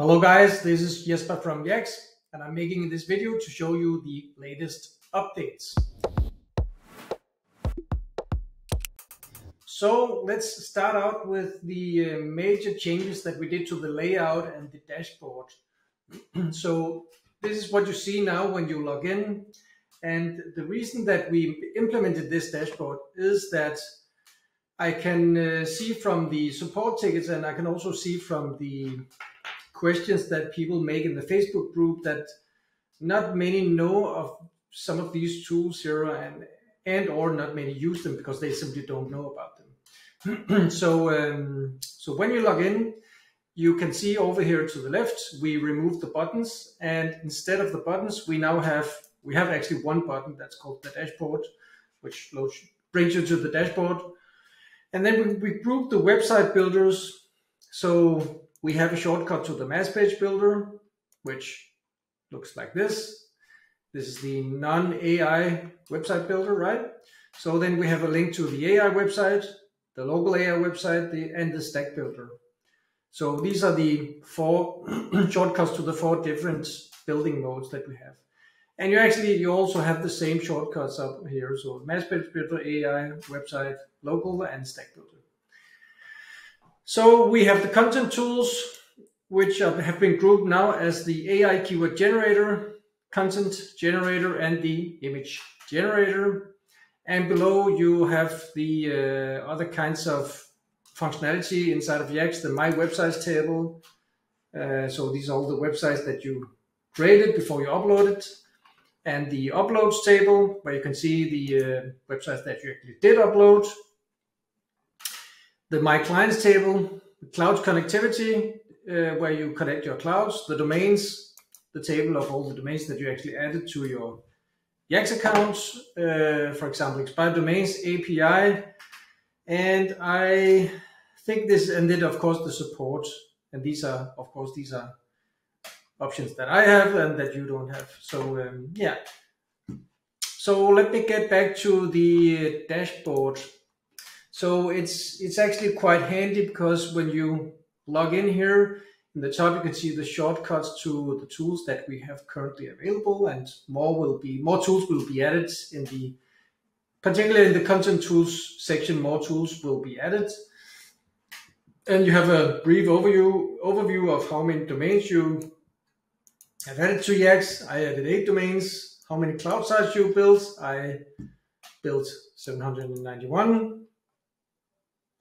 Hello guys, this is Jesper from yacss, and I'm making this video to show you the latest updates. So let's start out with the major changes that we did to the layout and the dashboard. So this is what you see now when you log in, and the reason that we implemented this dashboard is that I can see from the support tickets, and I can also see from the questions that people make in the Facebook group that not many know of some of these tools here, and or not many use them because they simply don't know about them. So when you log in, you can see over here to the left, we removed the buttons, and instead of the buttons, we have actually one button that's called the dashboard, which brings you to the dashboard. And then we grouped the website builders. So we have a shortcut to the mass page builder, which looks like this. This is the non-AI website builder, right? So then we have a link to the AI website, the local AI website, and the stack builder. So these are the four shortcuts to the four different building modes that we have. And you also have the same shortcuts up here. So mass page builder, AI, website, local, and stack builder. So we have the content tools, which have been grouped now as the AI keyword generator, content generator, and the image generator. And below you have the other kinds of functionality inside of yacss, the My Websites table. So these are all the websites that you created before you uploaded. And the uploads table, where you can see the websites that you actually did upload. The My Clients table, the cloud connectivity, where you connect your clouds, the domains, the table of all the domains that you actually added to your yacss accounts, for example, expired domains, API, and I think this, and then of course the support, and these are options that I have and that you don't have. So yeah. So let me get back to the dashboard. So it's actually quite handy because when you log in here, in the top you can see the shortcuts to the tools that we have currently available, and more tools will be added particularly in the content tools section. More tools will be added, and you have a brief overview of how many domains you have added to yacss. I added 8 domains. How many cloud sites you built? I built 791.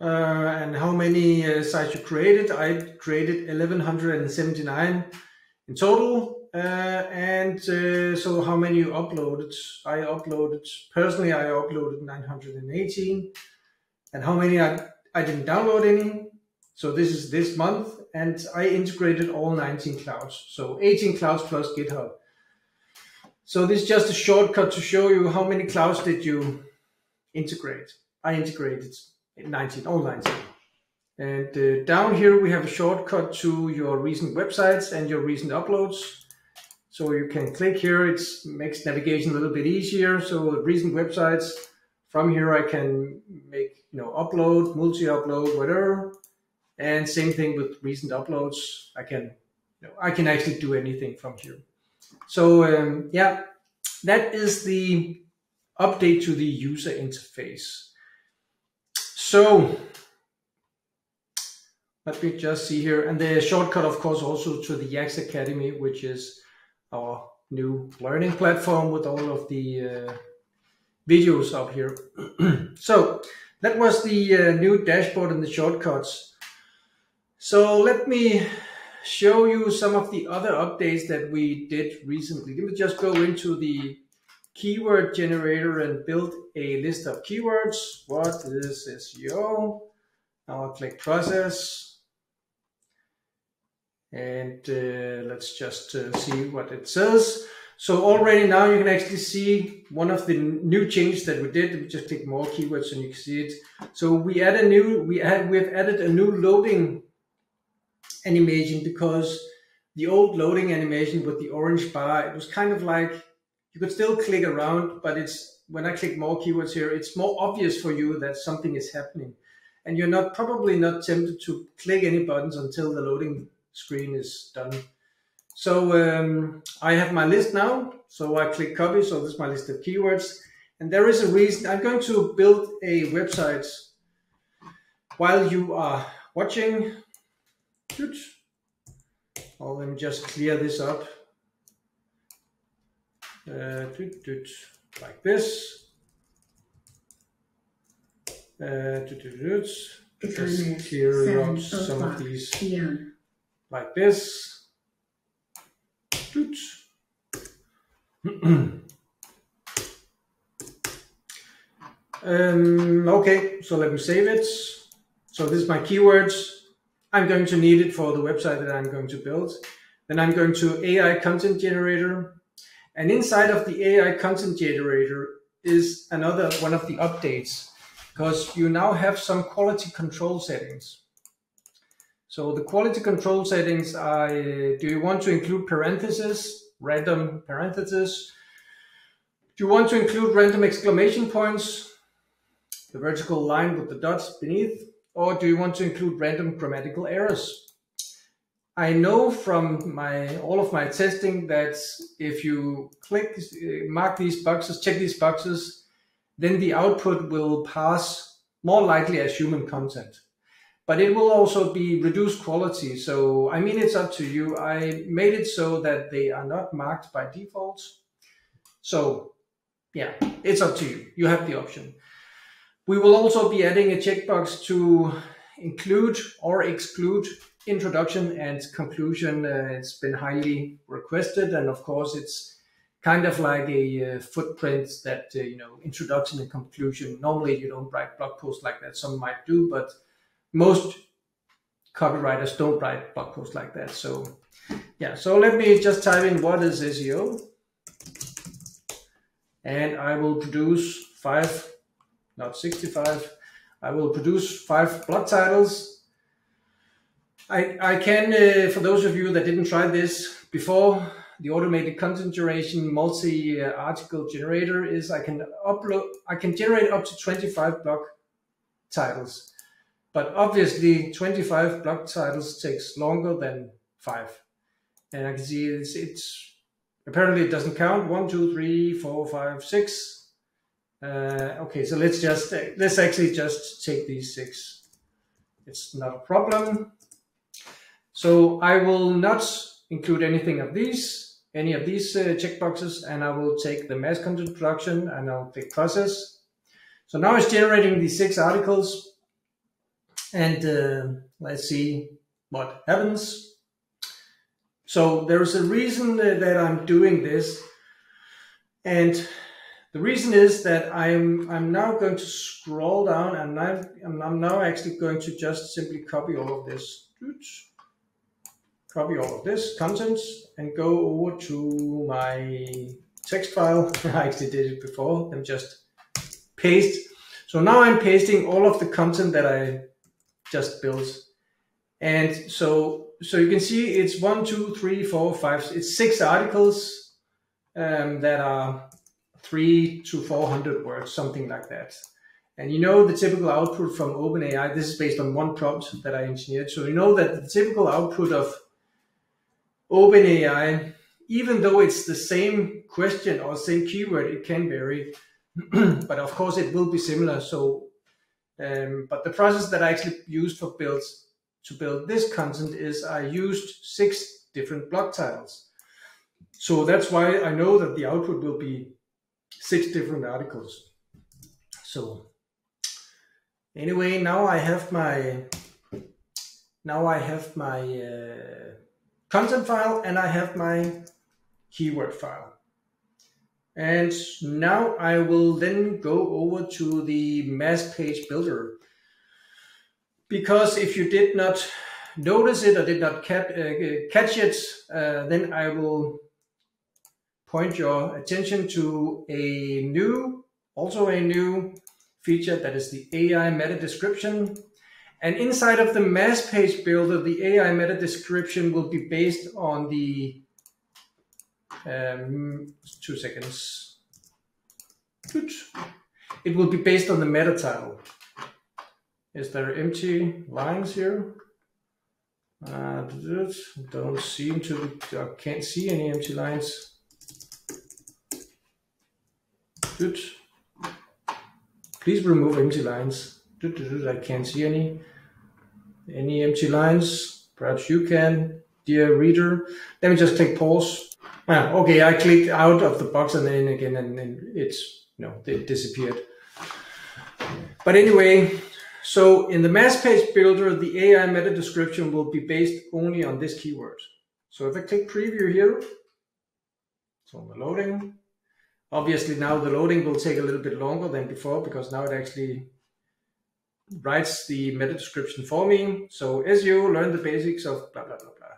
And how many sites you created? I created 1179 in total. So how many you uploaded? Personally I uploaded 918. And how many I didn't download any. So this is this month, and I integrated all 19 clouds. So 18 clouds plus GitHub. So this is just a shortcut to show you how many clouds did you integrate. I integrated 19, all 19. And down here we have a shortcut to your recent websites and your recent uploads. So you can click here, it makes navigation a little bit easier. So recent websites, from here I can make, upload, multi-upload, whatever. And same thing with recent uploads. I can actually do anything from here. So yeah, that is the update to the user interface. So let me just see here, and the shortcut, of course, also to the yacss Academy, which is our new learning platform with all of the videos up here. So that was the new dashboard and the shortcuts. So let me show you some of the other updates that we did recently. Let me just go into the keyword generator and build a list of keywords. What is SEO? Now I'll click process. And let's just see what it says. So already now you can actually see one of the new changes that we did. We just click more keywords and you can see it. So we have added a new loading animation, because the old loading animation with the orange bar, it was kind of like you could still click around, but when I click more keywords here, it's more obvious for you that something is happening, and you're probably not tempted to click any buttons until the loading screen is done. So I have my list now. So I click copy. So this is my list of keywords. And there is a reason. I'm going to build a website while you are watching. Good. Oh, let me just clear this up. Like this. Just clear out some of these like this. Okay, so let me save it. So this is my keywords. I'm going to need it for the website that I'm going to build. Then I'm going to AI content generator. And inside of the AI content generator is another one of the updates, because you now have some quality control settings. So the quality control settings are, do you want to include parentheses, random parentheses? Do you want to include random exclamation points, the vertical line with the dots beneath? Or do you want to include random grammatical errors? I know from all of my testing that if you mark these boxes, check these boxes, then the output will pass more likely as human content. But it will also be reduced quality. So, I mean, it's up to you. I made it so that they are not marked by default. So, yeah, it's up to you. You have the option. We will also be adding a checkbox to include or exclude introduction and conclusion. It's been highly requested, and of course it's kind of like a footprint that, introduction and conclusion. Normally you don't write blog posts like that. Some might do, but most copywriters don't write blog posts like that. So yeah, so let me just type in what is SEO, and I will produce 5, not 65. I will produce 5 blog titles. I can, for those of you that didn't try this before, the automated content generation multi-article generator is I can generate up to 25 blog titles. But obviously 25 blog titles takes longer than 5. And I can see it's apparently it doesn't count. 1, 2, 3, 4, 5, 6. Okay, so let's actually just take these 6. It's not a problem. So I will not include any of these checkboxes, and I will take the mass content production and I'll click process. So now it's generating these 6 articles, and let's see what happens. So there's a reason that I'm doing this, and the reason is that I'm now going to scroll down, and I'm now actually going to just simply copy all of this. Copy all of this content and go over to my text file. I actually did it before, and just paste. So now I'm pasting all of the content that I just built. And so you can see it's 1, 2, 3, 4, 5, it's 6 articles that are 300 to 400 words, something like that. And you know the typical output from OpenAI, this is based on one prompt that I engineered. So you know that the typical output of OpenAI, even though it's the same question or same keyword, it can vary. But of course it will be similar. So, but the process that I actually used to build this content is I used 6 different blog titles. So that's why I know that the output will be 6 different articles. So anyway, now I have my content file and I have my keyword file. And now I will then go over to the mass page builder. Because if you did not notice it or did not catch it, then I will point your attention to a new feature that is the AI meta description. And inside of the mass page builder, the AI meta description will be based on the 2 seconds. It will be based on the meta title. Is there empty lines here? Don't seem to, I can't see any empty lines. Good. Please remove empty lines. I can't see any empty lines. Perhaps you can, dear reader. Let me just click pause. Okay, I clicked out of the box and then again, and then it's, it disappeared. But anyway, so in the mass page builder, the AI meta description will be based only on this keyword. So if I click preview here, it's on the loading. Obviously now the loading will take a little bit longer than before because now it actually writes the meta description for me. So SEO, learn the basics of blah, blah, blah, blah.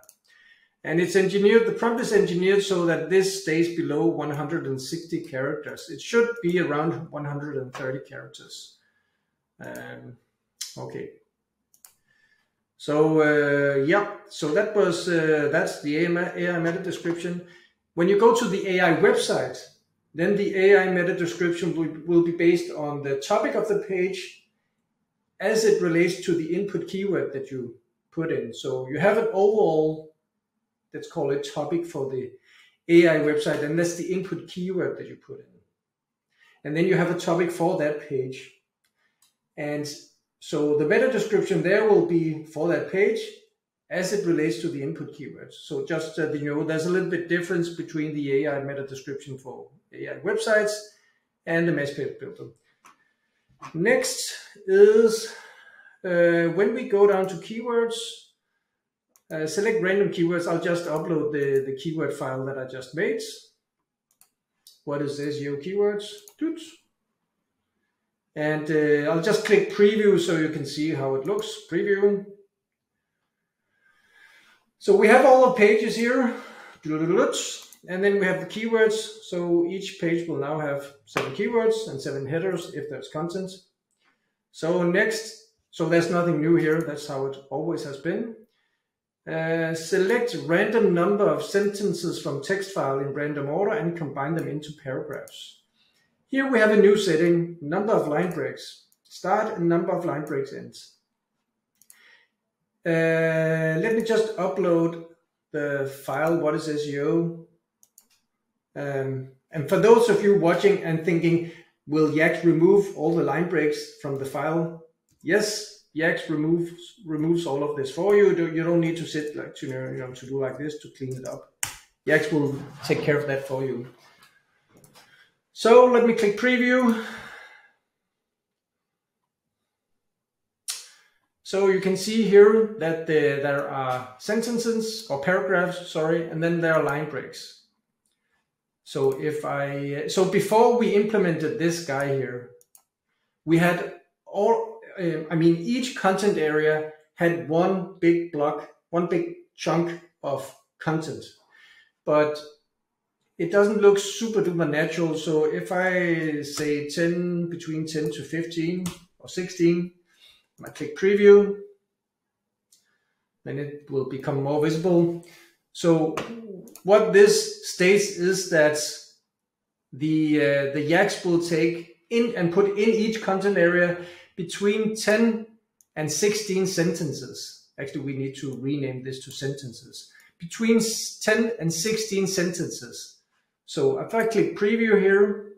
And it's engineered, the prompt is engineered so that this stays below 160 characters. It should be around 130 characters. Okay. So yeah, so that was that's the AI meta description. When you go to the AI website, then the AI meta description will be based on the topic of the page as it relates to the input keyword that you put in. So you have an overall, let's call it topic for the AI website, and that's the input keyword that you put in. And then you have a topic for that page. And so the meta description there will be for that page as it relates to the input keywords. So just that you know, there's a little bit difference between the AI meta description for AI websites and the mass page builder. Next is when we go down to keywords, select random keywords. I'll just upload the keyword file that I just made. What is SEO keywords? And I'll just click preview so you can see how it looks. Preview. So we have all the pages here, and then we have the keywords. So each page will now have 7 keywords and 7 headers if there's content. So next, so there's nothing new here. That's how it always has been. Select random number of sentences from text file in random order and combine them into paragraphs. Here we have a new setting, number of line breaks. Start and number of line breaks ends. Let me just upload the file, what is SEO? And for those of you watching and thinking, will yacss remove all the line breaks from the file? Yes, yacss removes all of this for you. You don't need to sit like to do like this to clean it up. yacss will take care of that for you. So let me click preview. So you can see here that there are sentences or paragraphs, sorry, and then there are line breaks. So so before we implemented this guy here, we had each content area had one big block, one big chunk of content, but it doesn't look super duper natural. So if I say between 10 to 15 or 16, I click preview, then it will become more visible. So what this states is that the yacss will take in and put in each content area between 10 and 16 sentences. Actually, we need to rename this to sentences. Between 10 and 16 sentences. So if I click preview here,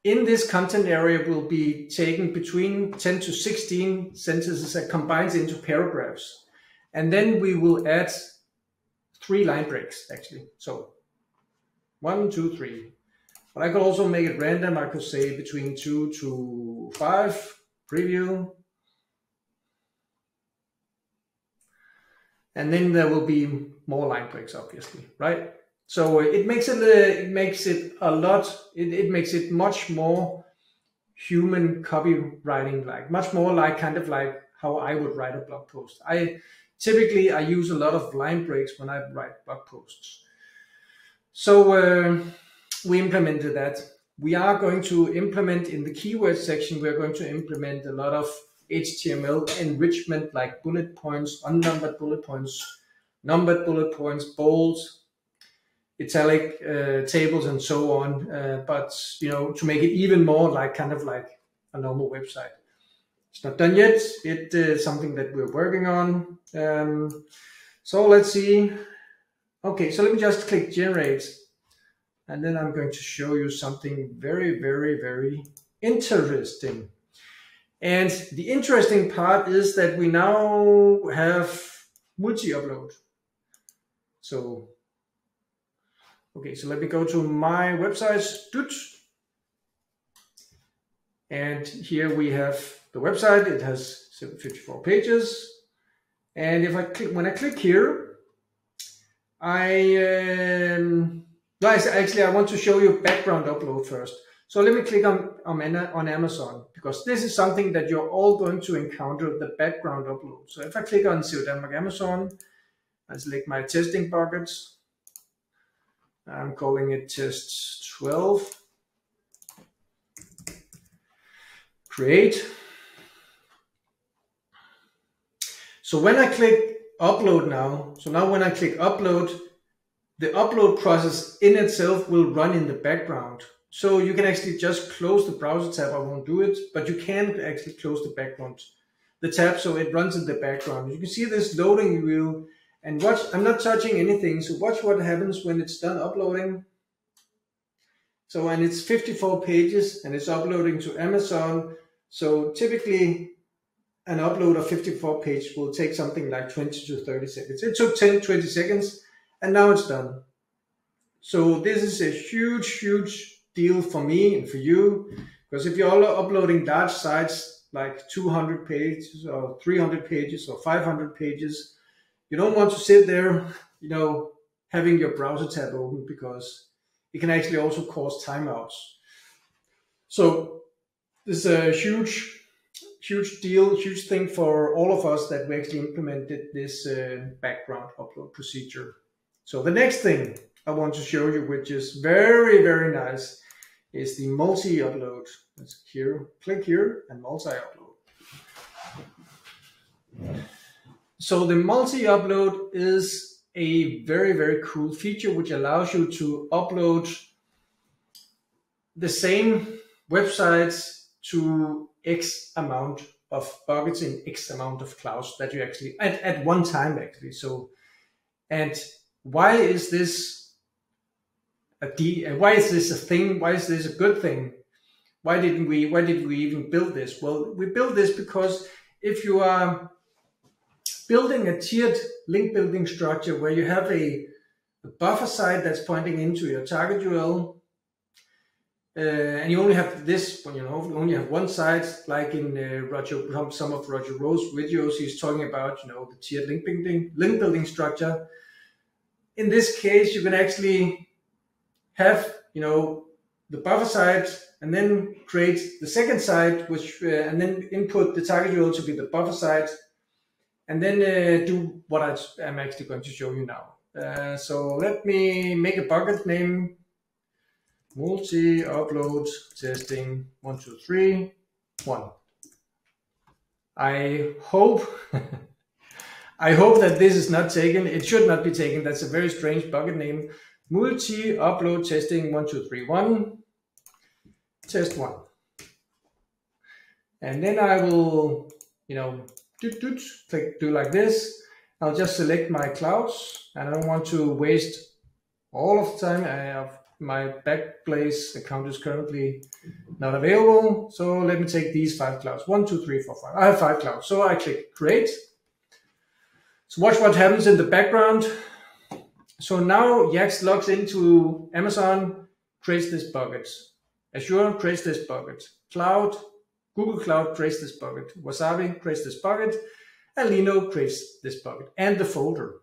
in this content area will be taken between 10 to 16 sentences that combines into paragraphs. And then we will add 3 line breaks actually. So 1, 2, 3. But I could also make it random. I could say between 2 to 5, preview. And then there will be more line breaks, obviously, right? So it makes it much more human copywriting, like much more like kind of like how I would write a blog post. Typically I use a lot of line breaks when I write blog posts. So we implemented that. We are going to implement in the keyword section, we're going to implement a lot of HTML enrichment, like bullet points, unnumbered bullet points, numbered bullet points, bold, italic tables and so on, but to make it even more like kind of like a normal website. It's not done yet. It is something that we're working on. So let's see. Okay, so let me just click generate. And then I'm going to show you something very, very, very interesting. And the interesting part is that we now have multi-upload. So, okay, so let me go to my website, and here we have the website. It has 54 pages. And if I click, when I click here, actually I want to show you background upload first. So let me click on Amazon, because this is something that you're all going to encounter, the background upload. So if I click on SEO Denmark Amazon, I select my testing buckets. I'm calling it test 12. Create. So when I click upload now, when I click upload, the upload process in itself will run in the background. So you can actually just close the browser tab. I won't do it, but you can actually close the tab, so it runs in the background. You can see this loading wheel, and watch, I'm not touching anything, so watch what happens when it's done uploading. So, and it's 54 pages and it's uploading to Amazon. So typically an upload of 54 pages will take something like 20 to 30 seconds. It took 10-20 seconds and now it's done. So this is a huge, huge deal for me and for you, because if you're all uploading large sites like 200 pages or 300 pages or 500 pages, you don't want to sit there, having your browser tab open, because it can actually also cause timeouts. So this is a huge deal, huge thing for all of us that we actually implemented this background upload procedure. So the next thing I want to show you, which is very, very nice, is the multi-upload. Let's click here and multi-upload. So the multi-upload is a very, very cool feature which allows you to upload the same websites to X amount of buckets in X amount of clouds that you actually at one time actually. So, and why is this a thing? Why is this a good thing? Why did we even build this? Well, we built this because if you are building a tiered link building structure where you have a buffer site that's pointing into your target URL, and you only have this, you only have one site, like in some of Roger Rowe's videos, he's talking about, the tiered link building structure. In this case, you can actually have, the buffer site and then create the second site, which and then input the target URL to be the buffer site, and then do what I'm actually going to show you now. So let me make a bucket name. Multi-upload testing 1, 2, 3, 1. I hope that this is not taken. It should not be taken. That's a very strange bucket name. Multi-upload testing 1, 2, 3, 1. Test 1. And then I will, do like this. I'll just select my clouds, and I don't want to waste all of the time. I have my Backblaze account is currently not available. So let me take these 5 clouds. 1, 2, 3, 4, 5. I have 5 clouds. So I click create. So watch what happens in the background. So now yacss logs into Amazon, creates this bucket. Azure creates this bucket. Cloud, Google Cloud creates this bucket. Wasabi creates this bucket. And Linode creates this bucket and the folder.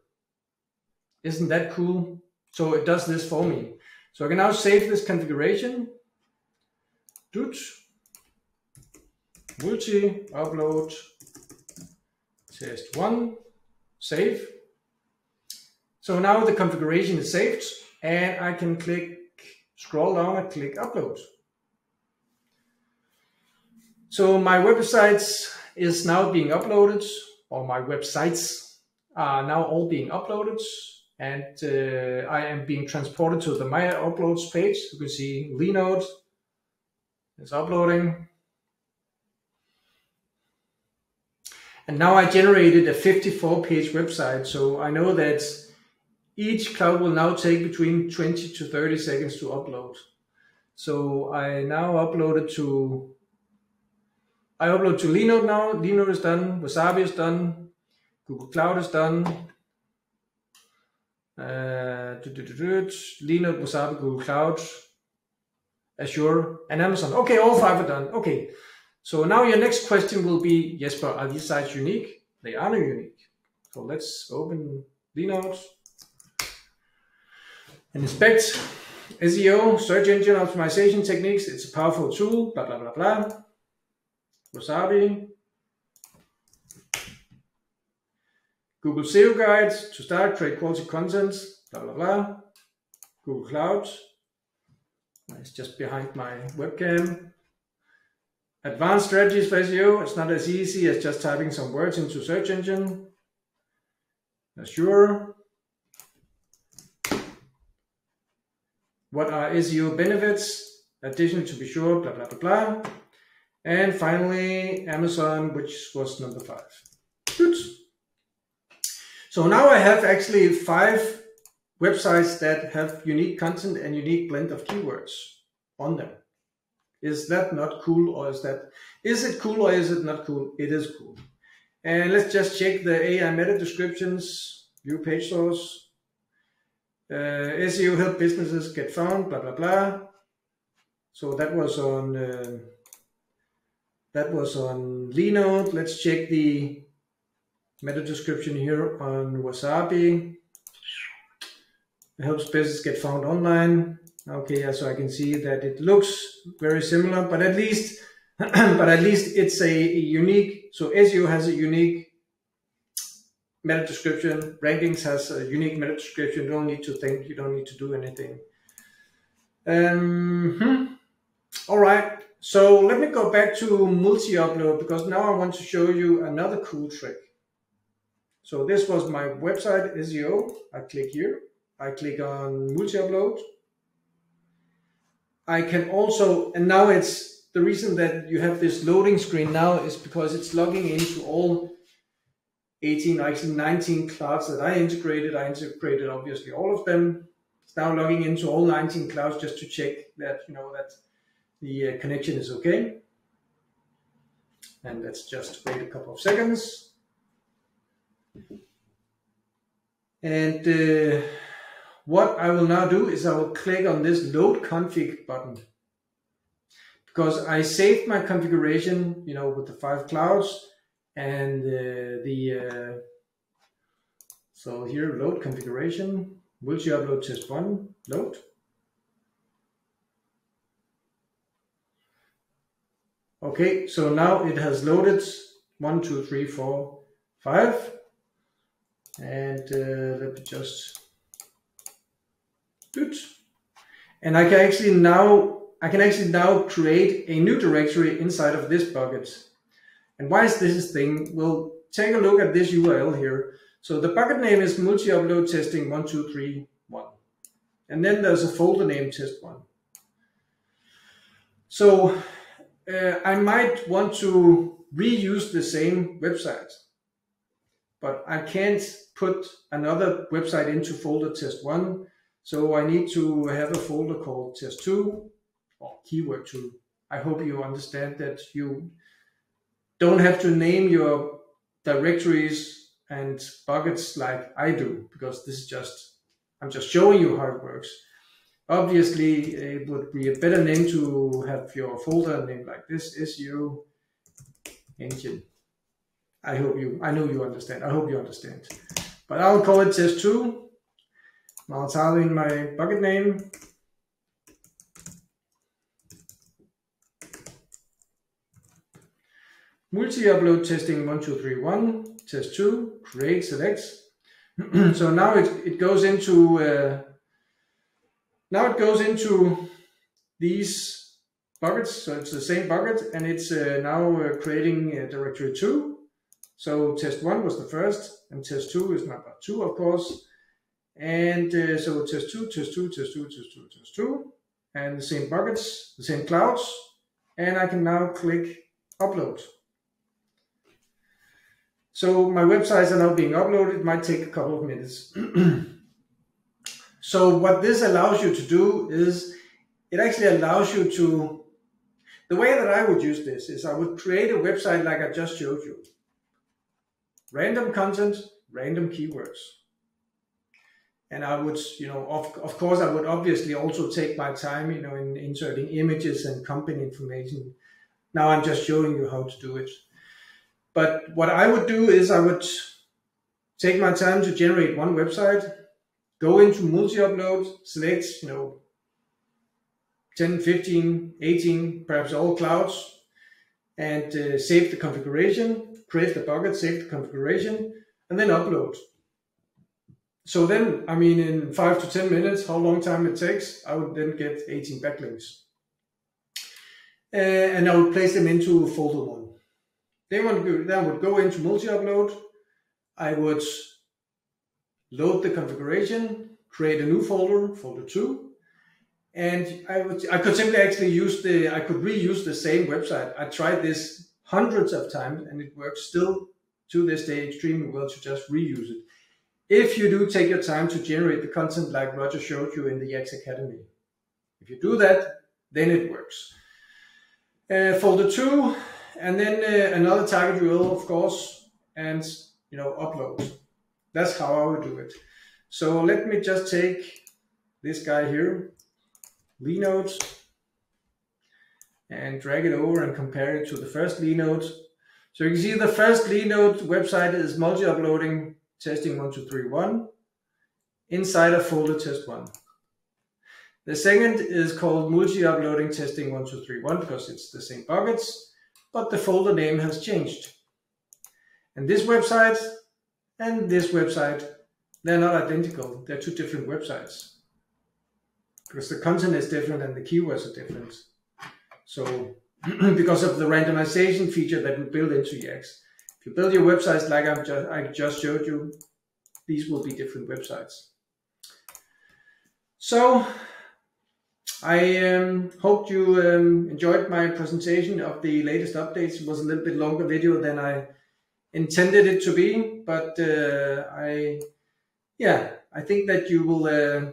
Isn't that cool? So it does this for me. So I can now save this configuration. Multi-upload test 1, save. So now the configuration is saved, and I can scroll down and click upload. So my websites is now being uploaded, or my websites are now all being uploaded. And I am being transported to the My Uploads page. You can see Linode is uploading. And now I generated a 54-page website, so I know that each cloud will now take between 20 to 30 seconds to upload. So I now upload to Linode now. Linode is done, Wasabi is done, Google Cloud is done. Linode, Wasabi, Google Cloud, Azure, and Amazon. Okay, all 5 are done. Okay, so now your next question will be, Jesper, are these sites unique? They are not unique. So let's open Linode and inspect. SEO, search engine optimization techniques. It's a powerful tool, blah, blah, blah, blah. Wasabi. Google SEO guides to start, create quality content, blah, blah, blah. Google Cloud. It's just behind my webcam. Advanced strategies for SEO. It's not as easy as just typing some words into search engine. Azure. What are SEO benefits? Additional to be sure, blah, blah, blah, blah. And finally, Amazon, which was number 5. Good. So now I have actually 5 websites that have unique content and unique blend of keywords on them. Is that not cool, or is it cool or is it not cool? It is cool. And let's just check the AI meta descriptions, view page source. SEO help businesses get found, blah, blah, blah. So that was on Linode. Let's check the meta description here on Wasabi. It helps businesses get found online. Okay, yeah, so I can see that it looks very similar, but at least it's a unique. So SEO has a unique meta description. Rankings has a unique meta description. You don't need to think. You don't need to do anything. All right. So let me go back to multi-upload, because now I want to show you another cool trick. So this was my website SEO. I click here. I click on multi-upload. I can also, and now it's the reason that you have this loading screen now is because it's logging into all 18, actually 19 clouds that I integrated. I integrated obviously all of them. It's now logging into all 19 clouds just to check that, that the connection is okay. And let's just wait a couple of seconds. And what I will now do is I will click on this load config button, because I saved my configuration, with the 5 clouds and so here, load configuration, multi-upload test 1, load. Okay, so now it has loaded 1, 2, 3, 4, 5. And let me just good. And I can actually now create a new directory inside of this bucket. And why is this thing? We'll take a look at this URL here. So the bucket name is multi-upload testing 1, 2, 3, 1. And then there's a folder name test 1. So I might want to reuse the same website, but I can't put another website into folder test 1. So I need to have a folder called test 2 or keyword 2. I hope you understand that you don't have to name your directories and buckets like I do, because this is I'm just showing you how it works. Obviously, it would be a better name to have your folder name like this, SEO engine. I know you understand. I hope you understand. But I'll call it test 2. I'll type in my bucket name. Multi-upload testing 1, 2, 3, 1, test 2, create, select. So now it goes into these buckets. So it's the same bucket, and it's now creating directory 2. So test 1 was the first, and test 2 is number 2, of course. And so test 2, test 2, test 2, test 2, test 2, and the same buckets, the same clouds, and I can now click upload. So my websites are now being uploaded. It might take a couple of minutes. So what this allows you to do is, it actually allows you to, the way that I would use this is I would create a website like I just showed you. Random content, random keywords. And I would, of course, I would obviously also take my time, in inserting images and company information. Now I'm just showing you how to do it. But what I would do is I would take my time to generate one website, go into multi-upload, select, 10, 15, 18, perhaps all clouds, and save the configuration, create the bucket, save the configuration, and then upload. So then, in 5 to 10 minutes, how long time it takes, I would then get 18 backlinks. And I would place them into folder 1. Then I would go into multi-upload. I would load the configuration, create a new folder, folder 2. And I could simply actually I could reuse the same website. I tried this hundreds of times and it works still to this day extremely well to just reuse it. If you do take your time to generate the content like Roger showed you in the Yacss Academy. If you do that, then it works. Folder 2, and then another target URL, of course, and upload. That's how I would do it. So let me just take this guy here, Linode, and drag it over and compare it to the first Linode. So you can see the first Linode website is multi-uploading testing 1231 inside of folder test 1. The second is called multi-uploading testing 1231 because it's the same buckets, but the folder name has changed. And this website and this website, they're not identical. They're two different websites because the content is different and the keywords are different. So because of the randomization feature that we build into Yacss, if you build your websites like I just showed you, these will be different websites. So I hope you enjoyed my presentation of the latest updates. It was a little bit longer video than I intended it to be, but I think that you will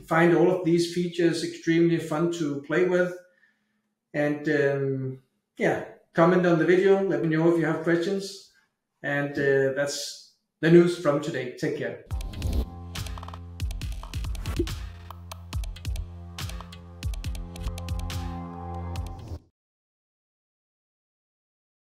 find all of these features extremely fun to play with. And comment on the video, let me know if you have questions. And that's the news from today. Take care.